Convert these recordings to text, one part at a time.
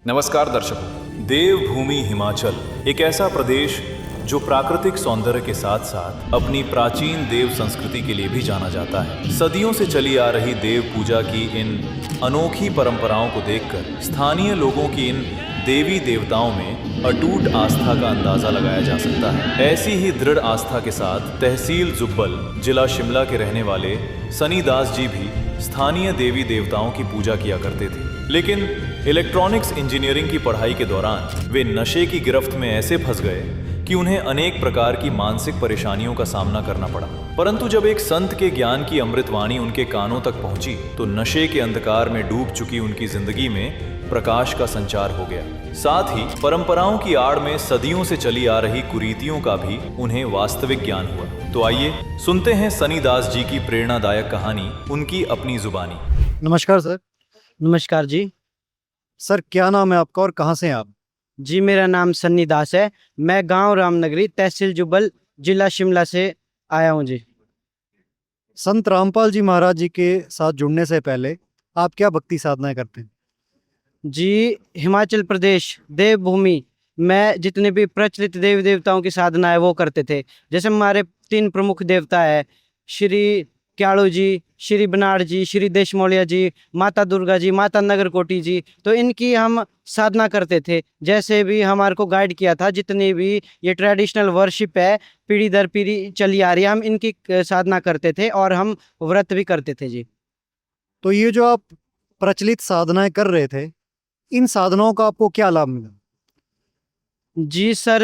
नमस्कार दर्शकों, देवभूमि हिमाचल एक ऐसा प्रदेश जो प्राकृतिक सौंदर्य के साथ साथ अपनी प्राचीन देव संस्कृति के लिए भी जाना जाता है। सदियों से चली आ रही देव पूजा की इन अनोखी परंपराओं को देखकर स्थानीय लोगों की इन देवी देवताओं में अटूट आस्था का अंदाजा लगाया जा सकता है। ऐसी ही दृढ़ आस्था के साथ तहसील जुब्बल जिला शिमला के रहने वाले सनी दास जी भी स्थानीय देवी देवताओं की पूजा किया करते थे। लेकिन इलेक्ट्रॉनिक्स इंजीनियरिंग की पढ़ाई के दौरान वे नशे की गिरफ्त में ऐसे फंस गए कि उन्हें अनेक प्रकार की मानसिक परेशानियों का सामना करना पड़ा। परंतु जब एक संत के ज्ञान की अमृतवाणी उनके कानों तक पहुंची तो नशे के अंधकार में डूब चुकी उनकी जिंदगी में प्रकाश का संचार हो गया। साथ ही परंपराओं की आड़ में सदियों से चली आ रही कुरीतियों का भी उन्हें वास्तविक ज्ञान हुआ। तो आइए सुनते हैं सनी दास जी की प्रेरणादायक कहानी, उनकी अपनी जुबानी। नमस्कार सर। नमस्कार जी। सर क्या नाम है आपका और कहाँ से हैं आप? जी मेरा नाम सन्नी दास है। मैं गांव रामनगरी तहसील जुब्बल जिला शिमला से आया हूं जी। संत रामपाल जी महाराज जी के साथ जुड़ने से पहले आप क्या भक्ति साधनाएं करते हैं? जी हिमाचल प्रदेश देवभूमि में जितने भी प्रचलित देवी देवताओं की साधना है वो करते थे। जैसे हमारे 3 प्रमुख देवता है, श्री क्याड़ू जी, श्री बनाड़ जी, श्री देशमोलिया जी, माता दुर्गा जी, माता नगरकोटी जी। तो इनकी हम साधना करते थे। जैसे भी हमारे को गाइड किया था, जितनी भी ये ट्रेडिशनल वर्शिप है पीढ़ी दर पीढ़ी चली आ रही है, हम इनकी साधना करते थे और हम व्रत भी करते थे जी। तो ये जो आप प्रचलित साधनाएं कर रहे थे, इन साधनाओं का आपको क्या लाभ मिला? जी सर,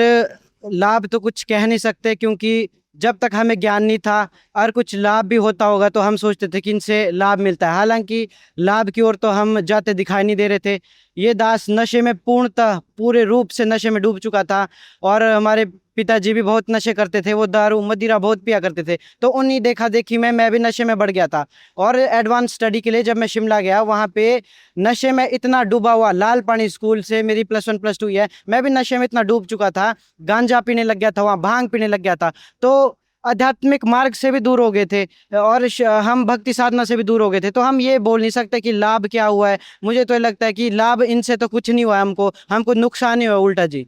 लाभ तो कुछ कह नहीं सकते क्योंकि जब तक हमें ज्ञान नहीं था और कुछ लाभ भी होता होगा तो हम सोचते थे कि इनसे लाभ मिलता है। हालांकि लाभ की ओर तो हम जाते दिखाई नहीं दे रहे थे। ये दास नशे में पूर्णतः पूरे रूप से नशे में डूब चुका था और हमारे पिताजी भी बहुत नशे करते थे। वो दारू मदिरा बहुत पिया करते थे। तो उन्हीं देखा देखी में मैं भी नशे में बढ़ गया था। और एडवांस स्टडी के लिए जब मैं शिमला गया, वहाँ पे नशे में इतना डूबा हुआ, लाल पानी स्कूल से मेरी +1 +2 है, मैं भी नशे में इतना डूब चुका था, गांजा पीने लग गया था, वहाँ भांग पीने लग गया था। तो आध्यात्मिक मार्ग से भी दूर हो गए थे और हम भक्ति साधना से भी दूर हो गए थे। तो हम ये बोल नहीं सकते कि लाभ क्या हुआ है। मुझे तो लगता है कि लाभ इनसे तो कुछ नहीं हुआ, हमको नुकसान ही हुआ उल्टा जी।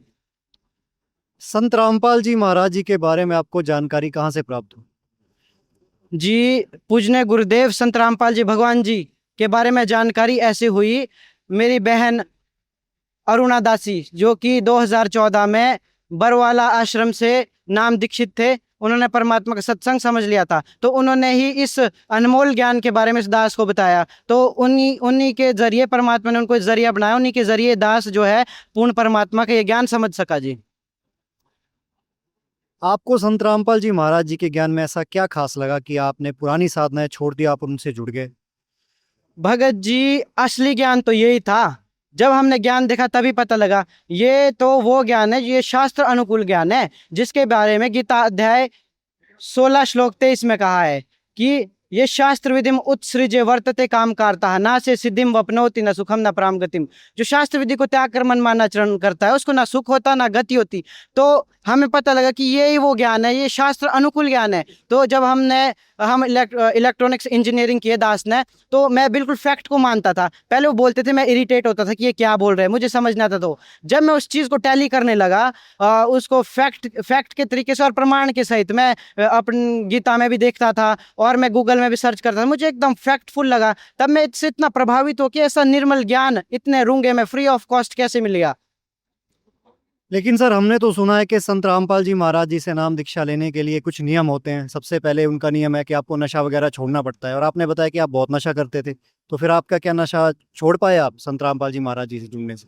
संत रामपाल जी महाराज जी के बारे में आपको जानकारी कहाँ से प्राप्त हुई? जी पूजनीय गुरुदेव संत रामपाल जी भगवान जी के बारे में जानकारी ऐसे हुई। मेरी बहन अरुणा दासी जो कि 2014 में बरवाला आश्रम से नाम दीक्षित थे, उन्होंने परमात्मा का सत्संग समझ लिया था। तो उन्होंने ही इस अनमोल ज्ञान के बारे में इस दास को बताया। तो उन्हीं के जरिए परमात्मा ने उनको जरिया बनाया। उन्हीं के जरिए दास जो है पूर्ण परमात्मा का ये ज्ञान समझ सका जी। आपको संत रामपाल जी महाराज जी के ज्ञान में ऐसा क्या खास लगा कि आपने पुरानी साधनाएं छोड़ दी, आप उनसे जुड़ गए? भगत जी असली ज्ञान तो यही था। जब हमने ज्ञान देखा तभी पता लगा ये तो वो ज्ञान है, ये शास्त्र अनुकूल ज्ञान है, जिसके बारे में गीता अध्याय 16 श्लोक 23 में कहा है कि ये शास्त्र विधिम उत्सृज्य वर्तते काम करता ना से सिद्धिम वपनोति न सुखम न प्राम गतिम। जो शास्त्र विधि को त्याग कर मनमाना आचरण करता है उसको ना सुख होता ना गति होती। तो हमें पता लगा कि यही वो ज्ञान है, ये शास्त्र अनुकूल ज्ञान है। तो जब हम इलेक्ट्रॉनिक्स इंजीनियरिंग किए दास ने, तो मैं बिल्कुल फैक्ट को मानता था। पहले वो बोलते थे, मैं इरिटेट होता था कि ये क्या बोल रहे हैं, मुझे समझ नहीं आता। तो जब मैं उस चीज़ को टैली करने लगा, उसको फैक्ट के तरीके से और प्रमाण के सहित मैं अपनी गीता में भी देखता था और मैं गूगल में भी सर्च करता था, मुझे एकदम फैक्टफुल लगा। तब मैं इससे इतना प्रभावित हो कि ऐसा निर्मल ज्ञान इतने रूंगे में फ्री ऑफ कॉस्ट कैसे मिल गया। लेकिन सर हमने तो सुना है कि संत रामपाल जी महाराज जी से नाम दीक्षा लेने के लिए कुछ नियम होते हैं। सबसे पहले उनका नियम है कि आपको नशा वगैरह छोड़ना पड़ता है, और आपने बताया कि आप बहुत नशा करते थे। तो फिर आपका क्या नशा छोड़ पाए आप संत रामपाल जी महाराज जी से जुड़ने से?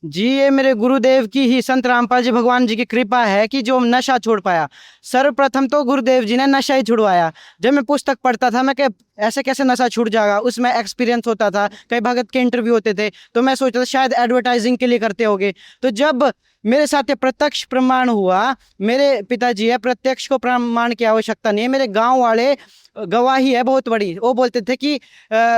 जी ये मेरे गुरुदेव की ही, संत रामपाल जी भगवान जी की कृपा है कि जो नशा छोड़ पाया। सर्वप्रथम तो गुरुदेव जी ने नशा ही छुड़वाया। जब मैं पुस्तक पढ़ता था, मैं ऐसे कैसे नशा छूट जाएगा, उसमें एक्सपीरियंस होता था, कई भगत के इंटरव्यू होते थे, तो मैं सोचता था शायद एडवर्टाइजिंग के लिए करते होंगे। तो जब मेरे साथ ये प्रत्यक्ष प्रमाण हुआ, मेरे पिताजी है, प्रत्यक्ष को प्रमाण की आवश्यकता नहीं है, मेरे गांव वाले गवाही है बहुत बड़ी। वो बोलते थे कि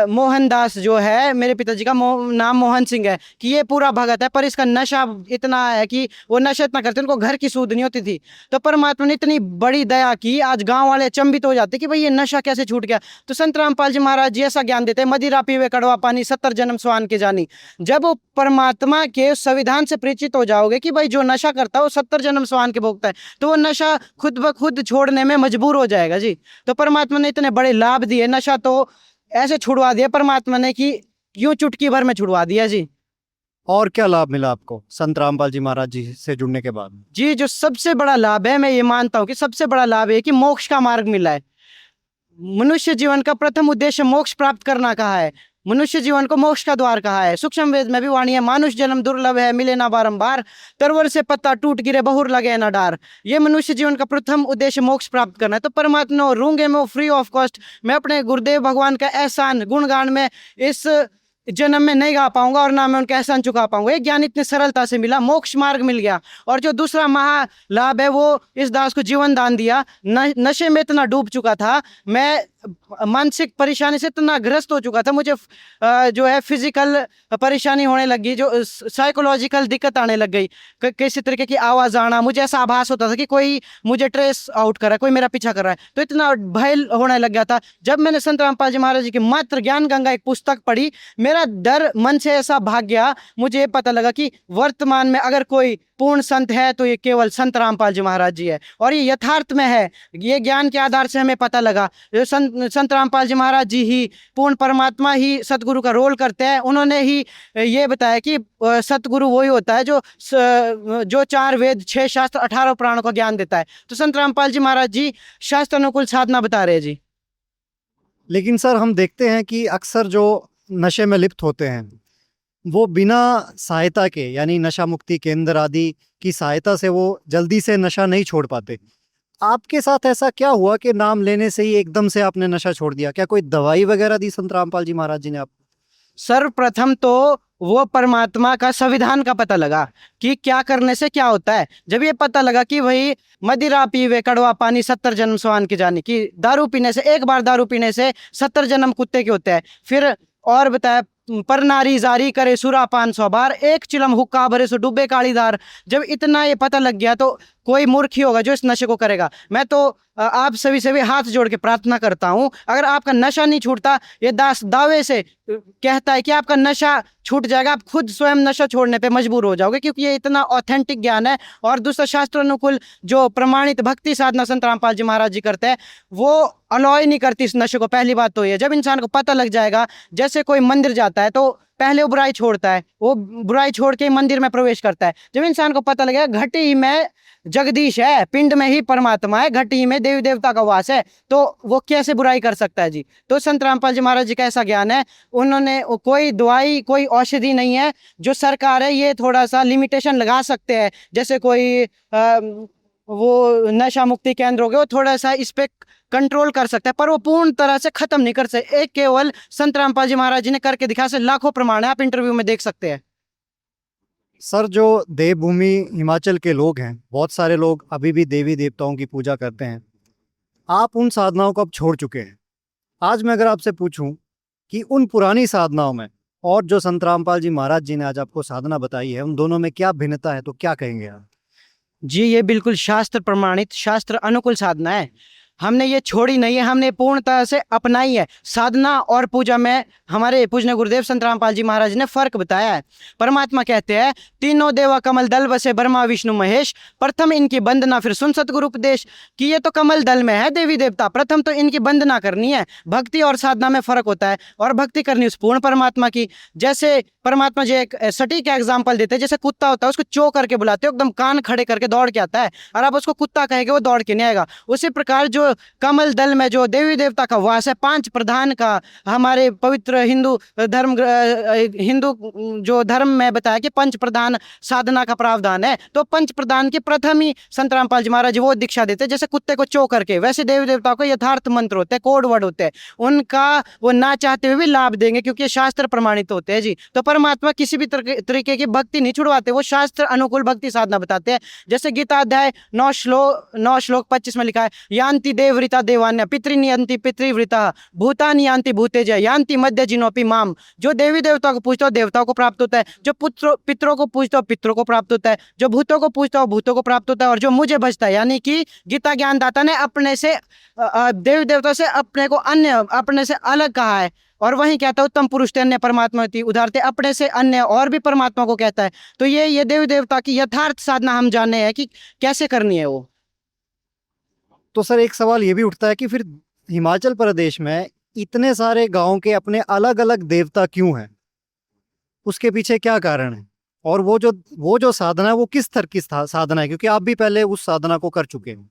मोहनदास जो है, मेरे पिताजी का नाम मोहन सिंह है, कि ये पूरा भगत है पर इसका नशा इतना है कि वो नशा इतना करते उनको घर की सूध नहीं होती थी। तो परमात्मा ने इतनी बड़ी दया की, आज गांव वाले अचंभित हो जाते कि भाई ये नशा कैसे छूट गया। तो संत रामपाल जी महाराज जी ऐसा ज्ञान देते हैं, मदिरा पीवे कड़वा पानी 70 जन्म स्वान के जानी। जब वो परमात्मा के संविधान से परिचित हो जाओगे कि भाई जो नशा करता है वो 70 जन्म स्वान के भोगता है, तो वो नशा खुद ब खुद छोड़ने में मजबूर हो जाएगा जी। तो परमात्मा ने इतने बड़े लाभ दिए, नशा तो ऐसे छुड़वा दिया परमात्मा ने कि यूं चुटकी भर में छुड़वा दिया जी। और क्या लाभ मिला आपको संत रामपाल जी महाराज जी से जुड़ने के बाद? जी जो सबसे बड़ा लाभ है, मैं ये मानता हूँ कि सबसे बड़ा लाभ है कि मोक्ष का मार्ग मिला है। मनुष्य जीवन का प्रथम उद्देश्य मोक्ष प्राप्त करना कहा है, मनुष्य जीवन को मोक्ष का द्वार कहा है। सूक्ष्म वेद में भी वाणी है, मानुष जन्म दुर्लभ है मिले ना बारंबार, तरवर से पत्ता टूट गिरे बहुर लगे ना डार। ये मनुष्य जीवन का प्रथम उद्देश्य मोक्ष प्राप्त करना है। तो परमात्मा रूंगे में फ्री ऑफ कॉस्ट मैं अपने गुरुदेव भगवान का एहसान गुणगान में इस जन्म में नहीं गा पाऊंगा और ना मैं उनका एहसान चुका पाऊंगा। ये ज्ञान इतनी सरलता से मिला, मोक्ष मार्ग मिल गया। और जो दूसरा महा लाभ है वो इस दास को जीवन दान दिया। नशे में इतना डूब चुका था, मैं मानसिक परेशानी से इतना ग्रस्त हो चुका था, मुझे जो है फिजिकल परेशानी होने लगी, जो साइकोलॉजिकल दिक्कत आने लग गई, किसी तरीके की आवाज आना, मुझे ऐसा आभास होता था कि कोई मुझे ट्रेस आउट कर रहा है, कोई मेरा पीछा कर रहा है। तो इतना भय होने लग गया था। जब मैंने संत रामपाल जी महाराज जी की मात्र ज्ञान गंगा एक पुस्तक पढ़ी, मेरा डर मन से ऐसा भाग गया। मुझे पता लगा कि वर्तमान में अगर कोई पूर्ण संत है तो ये केवल संत रामपाल जी महाराज जी है, और ये यथार्थ में है। ये ज्ञान के आधार से हमें पता लगा संत रामपाल जी महाराज जी ही पूर्ण परमात्मा ही सतगुरु का रोल करते हैं। उन्होंने ही ये बताया कि सतगुरु वही होता है जो 4 वेद 6 शास्त्र 18 पुराणों का ज्ञान देता है। तो संत रामपाल जी महाराज जी शास्त्र अनुकूल साधना बता रहे हैं जी। लेकिन सर हम देखते हैं कि अक्सर जो नशे में लिप्त होते हैं वो बिना सहायता के, यानी नशा मुक्ति केंद्र आदि की सहायता से वो जल्दी से नशा नहीं छोड़ पाते। आपके साथ ऐसा क्या हुआ कि नाम लेने से ही एकदम से आपने नशा छोड़ दिया? क्या कोई दवाई वगैरह दी संत रामपाल जी महाराज जी ने आप? सर्वप्रथम तो वो परमात्मा का संविधान का पता लगा कि क्या करने से क्या होता है। जब ये पता लगा कि भाई मदिरा पीवे कड़वा पानी 70 जन्म स्वान के जाने, कि दारू पीने से, एक बार दारू पीने से 70 जन्म कुत्ते के होते हैं। फिर और बताया पर नारी जारी करे सुरापान 100 बार, एक चिलम हुक्का भरे सो डूबे कालीदार। जब इतना ये पता लग गया तो कोई मूर्ख ही होगा जो इस नशे को करेगा। मैं तो आप सभी से भी हाथ जोड़ के प्रार्थना करता हूं, अगर आपका नशा नहीं छूटता, ये दास दावे से कहता है कि आपका नशा छूट जाएगा, आप खुद स्वयं नशा छोड़ने पे मजबूर हो जाओगे, क्योंकि ये इतना ऑथेंटिक ज्ञान है। और दूसरा शास्त्र अनुकूल जो प्रमाणित भक्ति साधना संत रामपाल जी महाराज जी करते हैं वो अलाय नहीं करती इस नशे को। पहली बात तो ये, जब इंसान को पता लग जाएगा, जैसे कोई मंदिर जाता है तो पहले वो बुराई छोड़ता है, वो बुराई छोड़ के मंदिर में प्रवेश करता है। जब इंसान को पता लगेगा घटी ही में जगदीश है, पिंड में ही परमात्मा है, घटी में देवी देवता का वास है, तो वो कैसे बुराई कर सकता है जी। तो संत रामपाल जी महाराज जी का ऐसा ज्ञान है, उन्होंने कोई दवाई कोई औषधि नहीं है। जो सरकार है ये थोड़ा सा लिमिटेशन लगा सकते हैं, जैसे कोई वो नशा मुक्ति केंद्र हो गए, वो थोड़ा सा इस पे कंट्रोल कर सकता है, पर वो पूर्ण तरह से खत्म नहीं कर सकते। एक केवल संत रामपाल जी महाराज जी ने करके दिखा, से लाखों प्रमाण है, आप इंटरव्यू में देख सकते हैं। सर जो देवभूमि हिमाचल के लोग हैं, बहुत सारे लोग अभी भी देवी देवताओं की पूजा करते हैं। आप उन साधनाओं को अब छोड़ चुके हैं। आज मैं अगर आपसे पूछूं कि उन पुरानी साधनाओं में और जो संत रामपाल जी महाराज जी ने आज आपको साधना बताई है, उन दोनों में क्या भिन्नता है, तो क्या कहेंगे आप? जी ये बिल्कुल शास्त्र प्रमाणित शास्त्र अनुकूल साधना है। हमने ये छोड़ी नहीं है, हमने पूर्णतः से अपनाई है। साधना और पूजा में हमारे पूजनीय गुरुदेव संत रामपाल जी महाराज ने फर्क बताया है। परमात्मा कहते हैं तीनों देवा कमल दल बसे ब्रह्मा विष्णु महेश, प्रथम इनकी वंदना फिर सुन सतगुरु उपदेश। कि ये तो कमल दल में है देवी देवता, प्रथम तो इनकी वंदना करनी है। भक्ति और साधना में फर्क होता है, और भक्ति करनी उस पूर्ण परमात्मा की। जैसे परमात्मा जी एक सटीक एग्जाम्पल देते हैं, जैसे कुत्ता होता है उसको चो करके बुलाते हो, एकदम कान खड़े करके दौड़ के आता है, और आप उसको कुत्ता कहेंगे वो दौड़ के नहीं आएगा। उसी प्रकार जो कमल दल में जो देवी देवता का वास है, 5 प्रधान का हमारे पवित्र हिंदू जो धर्म में बताया कि 5 प्रधान साधना का प्रावधान है, तो 5 प्रधान के प्रथम ही संत रामपाल जी महाराज वो दीक्षा देते हैं। जैसे कुत्ते को चो करके, वैसे देवी देवता को यथार्थ मंत्र होते हैं, कोड वर्ड होते हैं, उनका वो ना चाहते हुए भी लाभ देंगे, क्योंकि शास्त्र प्रमाणित होते हैं जी। तो परमात्मा किसी भी तरीके की भक्ति नहीं छुड़वाते, वो शास्त्र अनुकूल भक्ति साधना बताते हैं। जैसे गीता अध्याय 9 श्लोक 25 में लिखा है, यान्ति देववृता देवान्य पितृनियंति पितृवृता भूतानि यान्ति भूतेज यान्ति मध्य जिनोपि माम। जो देवी देवताओं को पूजता हो देवताओं को प्राप्त होता है, जो पितरों को पूजता हो पितरों को प्राप्त होता है, जो भूतों को पूजता हो भूतों को प्राप्त होता है, और जो मुझे बचता है यानी कि गीता ज्ञानदाता ने अपने से देवी देवता से अपने को अन्य अपने से अलग कहा है। और वहीं कहता है उत्तम पुरुष ते अन्य परमात्मा थी, उदाहरते अपने से अन्य और भी परमात्मा को कहता है। तो ये देवी देवता की यथार्थ साधना हम जाने हैं कि कैसे करनी है वो। तो सर एक सवाल ये भी उठता है कि फिर हिमाचल प्रदेश में इतने सारे गांव के अपने अलग अलग देवता क्यों हैं? उसके पीछे क्या कारण है? और वो जो साधना है वो किस तरह की साधना है, क्योंकि आप भी पहले उस साधना को कर चुके हैं।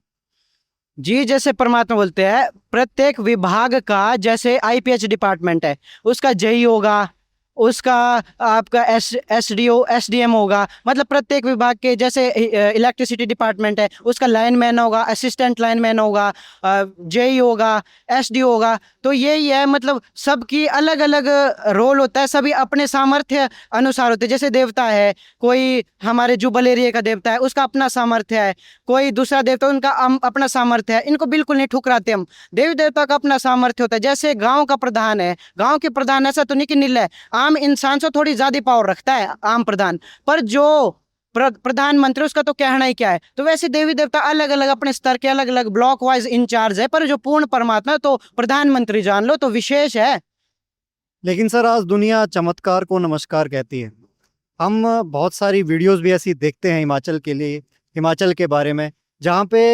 जी, जैसे परमात्मा बोलते हैं प्रत्येक विभाग का, जैसे आईपीएच डिपार्टमेंट है उसका जेई होगा, उसका आपका एसडीओ एसडीएम होगा, मतलब प्रत्येक विभाग के, जैसे इलेक्ट्रिसिटी डिपार्टमेंट है उसका लाइनमैन होगा, असिस्टेंट लाइनमैन होगा, जेई होगा, एसडीओ होगा। तो यही है, मतलब सबकी अलग अलग रोल होता है, सभी अपने सामर्थ्य अनुसार होते हैं। जैसे देवता है, कोई हमारे जुबल एरिया का देवता है उसका अपना सामर्थ्य है, कोई दूसरा देवता उनका अपना सामर्थ्य है। इनको बिल्कुल नहीं ठुकराते हम, देवी देवता का अपना सामर्थ्य होता है। जैसे गाँव का प्रधान है, गाँव के प्रधान ऐसा तो नहीं कि नील है, आम इंसान से थोड़ी ज्यादा पावर रखता है आम प्रधान, पर जो प्रधानमंत्री उसका तो कहना ही क्या है। तो वैसे देवी देवता अलग अलग अपने स्तर के अलग अलग ब्लॉक वाइज इंचार्ज है, पर जो पूर्ण परमात्मा है तो प्रधानमंत्री जान लो तो विशेष है। लेकिन सर आज दुनिया चमत्कार को नमस्कार कहती है। हम बहुत सारी वीडियोस भी ऐसी देखते हैं हिमाचल के बारे में, जहाँ पे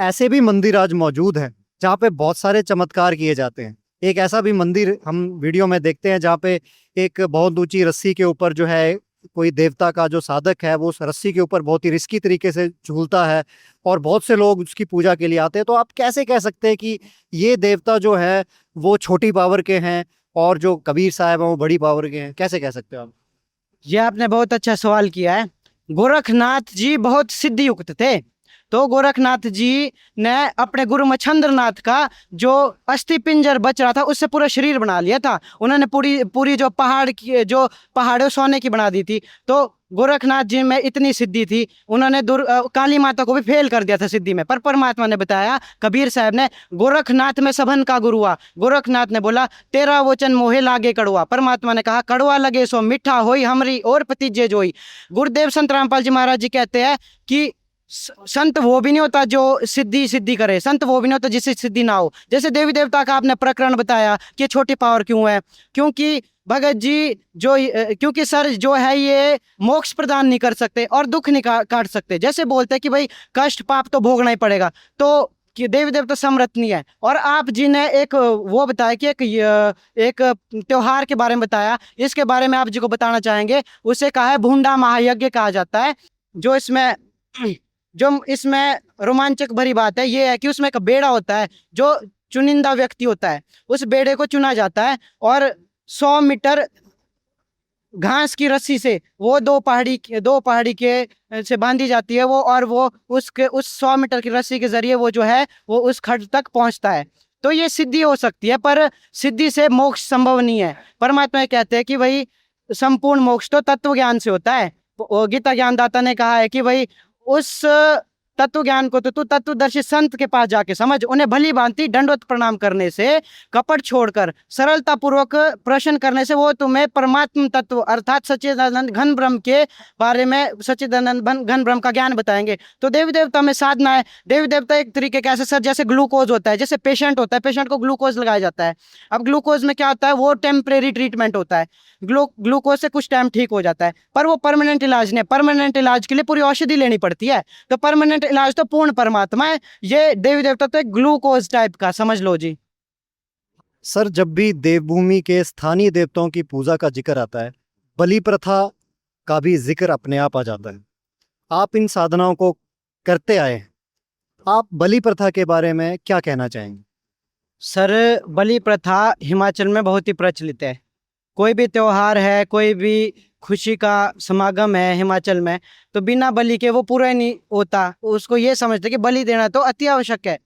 ऐसे भी मंदिर आज मौजूद हैं जहाँ पे बहुत सारे चमत्कार किए जाते हैं। एक ऐसा भी मंदिर हम वीडियो में देखते हैं जहाँ पे एक बहुत ऊंची रस्सी के ऊपर जो है कोई देवता का जो साधक है वो उस रस्सी के ऊपर बहुत ही रिस्की तरीके से झूलता है और बहुत से लोग उसकी पूजा के लिए आते हैं। तो आप कैसे कह सकते हैं कि ये देवता जो है वो छोटी पावर के हैं और जो कबीर साहब हैं वो बड़ी पावर के हैं? कैसे कह सकते हो आप? ये आपने बहुत अच्छा सवाल किया है। गोरखनाथ जी बहुत सिद्धि युक्त थे, तो गोरखनाथ जी ने अपने गुरु मच्छंद्रनाथ का जो अस्थि पिंजर बच रहा था उससे पूरा शरीर बना लिया था। उन्होंने पूरी जो पहाड़ सोने की बना दी थी। तो गोरखनाथ जी में इतनी सिद्धि थी, उन्होंने काली माता को भी फेल कर दिया था सिद्धि में। पर परमात्मा ने बताया, कबीर साहब ने, गोरखनाथ में सबन का गुरु हुआ। गोरखनाथ ने बोला तेरा वचन मोहे लागे कड़वा। परमात्मा ने कहा कड़वा लगे सो मीठा होई हमरी और पतिजे जोई। गुरुदेव संत रामपाल जी महाराज जी कहते हैं कि संत वो भी नहीं होता जो सिद्धि करे, संत वो भी नहीं होता जिससे सिद्धि ना हो। जैसे देवी देवता का आपने प्रकरण बताया कि छोटी पावर क्यों है, क्योंकि भगत जी क्योंकि सर जो है ये मोक्ष प्रदान नहीं कर सकते और दुख नहीं काट सकते। जैसे बोलते हैं कि भाई कष्ट पाप तो भोगना ही पड़ेगा, तो कि देवी देवता समर्थ नहीं है। और आप जी ने एक वो बताया कि एक त्योहार के बारे में बताया, इसके बारे में आप जी को बताना चाहेंगे। उसे कहा है भूंडा महायज्ञ कहा जाता है। जो इसमें रोमांचक भरी बात है ये है कि उसमें एक बेड़ा होता है, जो चुनिंदा व्यक्ति होता है उस बेड़े को चुना जाता है और 100 मीटर घास की रस्सी से वो दो पहाड़ी के से बांधी जाती है वो, और वो उस 100 मीटर की रस्सी के जरिए वो जो है वो उस खड्ड तक पहुंचता है। तो ये सिद्धि हो सकती है, पर सिद्धि से मोक्ष संभव नहीं है। परमात्मा कहते हैं कि भाई संपूर्ण मोक्ष तो तत्व ज्ञान से होता है। गीता ज्ञानदाता ने कहा है कि भाई उस तत्व ज्ञान को तो तू तत्वदर्शी संत के पास जाके समझ, उन्हें भली भांति दंडवत प्रणाम करने से, कपट छोड़कर सरलता पूर्वक प्रश्न करने से वो तुम्हें परमात्म तत्व अर्थात सच्चिदानंद घन ब्रह्म के बारे में, सच्चिदानंद घन ब्रह्म का ज्ञान बताएंगे। तो देवी देवता में साधना है। देवी देवता एक तरीके का सर जैसे ग्लूकोज होता है, जैसे पेशेंट होता है, पेशेंट को ग्लूकोज लगाया जाता है। अब ग्लूकोज में क्या होता है, वो टेम्परेरी ट्रीटमेंट होता है, ग्लूकोज से कुछ टाइम ठीक हो जाता है, पर वो परमानेंट इलाज नहीं। परमानेंट इलाज के लिए पूरी औषधि लेनी पड़ती है। तो परमानेंट इलाज तो पूर्ण परमात्मा है। ये देवी देवता तो एक ग्लूकोज टाइप का समझ लो जी। सर जब भी देवभूमि के स्थानीय देवताओं की पूजा का जिक्र आता है, बलि प्रथा का भी जिक्र अपने आप आ जाता है। आप इन साधनाओं को करते आए हैं, आप बलि प्रथा के बारे में क्या कहना चाहेंगे? सर बलि प्रथा हिमाचल में बहुत ही प्रचलित है। कोई भी त्योहार है, कोई भी खुशी का समागम है हिमाचल में, तो बिना बलि के वो पूरा नहीं होता। उसको ये समझते कि बलि देना तो अति आवश्यक है।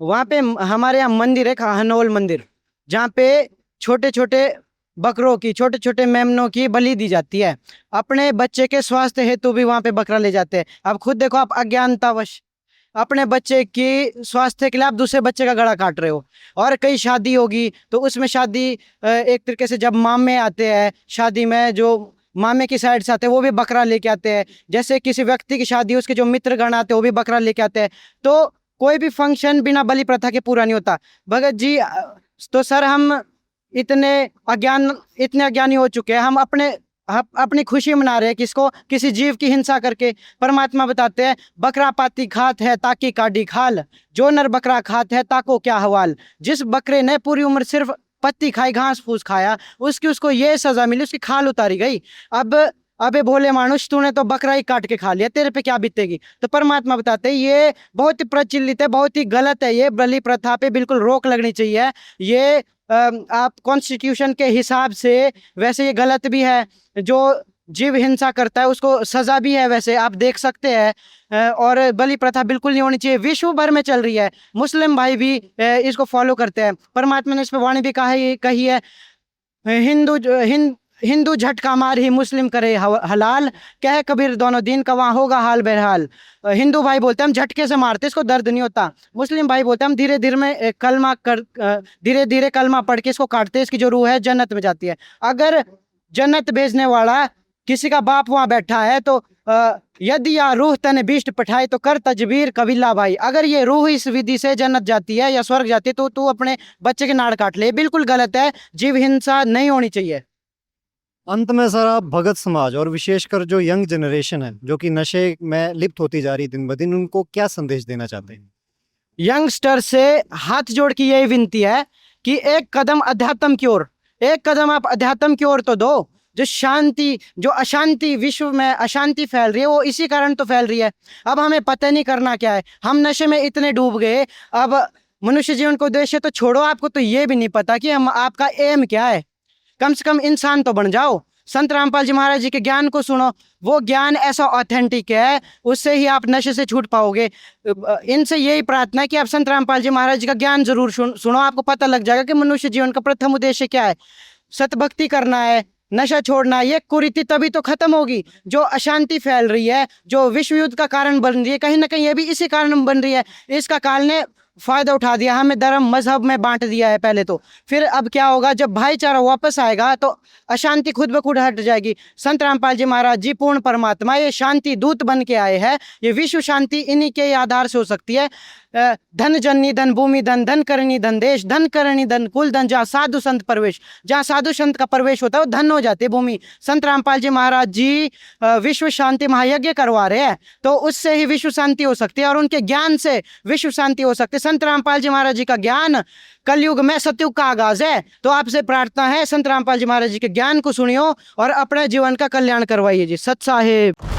वहाँ पे हमारे यहाँ मंदिर है, हनोल मंदिर, जहाँ पे छोटे छोटे बकरों की, छोटे छोटे मेमनों की बलि दी जाती है। अपने बच्चे के स्वास्थ्य हेतु भी वहाँ पे बकरा ले जाते हैं। आप खुद देखो, आप अपने बच्चे की स्वास्थ्य के लिए आप दूसरे बच्चे का गला काट रहे हो। और कई शादी होगी तो उसमें शादी एक तरीके से जब मामे आते हैं शादी में, जो मामे की साइड से आते हैं वो भी बकरा लेके आते हैं। जैसे किसी व्यक्ति की शादी उसके जो मित्रगण आते हैं वो भी बकरा लेके आते हैं। तो कोई भी फंक्शन बिना बलि प्रथा के पूरा नहीं होता। भगत जी तो सर हम इतने अज्ञानी हो चुके हैं, हम अपनी खुशी मना रहे हैं किसको, किसी जीव की हिंसा करके। परमात्मा बताते हैं बकरा पाती खात है ताकि काटी खाल, जो नर बकरा खात है ताको क्या हवाल। जिस बकरे ने पूरी उम्र सिर्फ पत्ती खाई, घास फूस खाया, उसको ये सजा मिली, उसकी खाल उतारी गई। अब अबे भोले मानुष, तूने तो बकरा ही काट के खा लिया, तेरे पे क्या बीतेगी। तो परमात्मा बताते हैं ये बहुत ही प्रचलित है, बहुत ही गलत है, ये बलि प्रथा पे बिल्कुल रोक लगनी चाहिए। ये आप कॉन्स्टिट्यूशन के हिसाब से वैसे ये गलत भी है, जो जीव हिंसा करता है उसको सजा भी है, वैसे आप देख सकते हैं। और बलि प्रथा बिल्कुल नहीं होनी चाहिए, विश्व भर में चल रही है, मुस्लिम भाई भी इसको फॉलो करते हैं। परमात्मा ने इस पर वाणी भी कही है, हिंदू झटका मार ही मुस्लिम करे हलाल, कह कबीर दोनों दिन का वहाँ होगा हाल बहरहाल। हिंदू भाई बोलते हैं हम झटके से मारते, इसको दर्द नहीं होता। मुस्लिम भाई बोलते हैं हम धीरे धीरे कलमा पढ़ के इसको काटते, इसकी जो रूह है जन्नत में जाती है। अगर जन्नत भेजने वाला किसी का बाप वहाँ बैठा है तो यदि या रूह तने बिष्ट पठाए तो कर तजबीर कबीला भाई। अगर ये रूह इस विधि से जन्नत जाती है या स्वर्ग जाती है तो तू अपने बच्चे के नाड़ काट ले, बिल्कुल गलत है, जीव हिंसा नहीं होनी चाहिए। अंत में सर आप भगत समाज और विशेषकर जो यंग जनरेशन है जो कि नशे में लिप्त होती जा रही दिन ब दिन, उनको क्या संदेश देना चाहते हैं? यंगस्टर से हाथ जोड़ के यही विनती है कि एक कदम अध्यात्म की ओर, एक कदम आप अध्यात्म की ओर तो दो। जो अशांति विश्व में अशांति फैल रही है वो इसी कारण तो फैल रही है। अब हमें पता नहीं करना क्या है, हम नशे में इतने डूब गए। अब मनुष्य जीवन को उद्देश्य तो छोड़ो, आपको तो ये भी नहीं पता कि हम आपका एम क्या है। कम से कम इंसान तो बन जाओ। संत रामपाल जी महाराज जी के ज्ञान को सुनो, वो ज्ञान ऐसा ऑथेंटिक है, उससे ही आप नशे से छूट पाओगे। इनसे यही प्रार्थना है कि आप संत रामपाल जी महाराज जी का ज्ञान जरूर सुनो, आपको पता लग जाएगा कि मनुष्य जीवन का प्रथम उद्देश्य क्या है। सतभक्ति करना है, नशा छोड़ना है। ये कुरीति तभी तो खत्म होगी। जो अशांति फैल रही है, जो विश्व युद्ध का कारण बन रही है, कहीं ना कहीं ये भी इसी कारण बन रही है। इसका काल ने फायदा उठा दिया, हमें धर्म मजहब में बांट दिया है पहले तो। फिर अब क्या होगा, जब भाईचारा वापस आएगा तो अशांति खुद ब खुद हट जाएगी। संत रामपाल जी महाराज जी पूर्ण परमात्मा, ये शांति दूत बन के आए हैं। ये विश्व शांति इन्हीं के आधार से हो सकती है। धन जननी धन भूमि धन, धन करणी धन देश, धन करणी धन कुल धन, जहाँ साधु संत प्रवेश, जहाँ साधु संत का प्रवेश होता है वो धन हो जाती है भूमि। संत रामपाल जी महाराज जी विश्व शांति महायज्ञ करवा रहे हैं, तो उससे ही विश्व शांति हो सकती है और उनके ज्ञान से विश्व शांति हो सकती है। संत रामपाल जी महाराज जी का ज्ञान कलयुग में सतयुग का आगाज है। तो आपसे प्रार्थना है संत रामपाल जी महाराज जी के ज्ञान को सुनियो और अपने जीवन का कल्याण करवाइए जी। सत साहेब।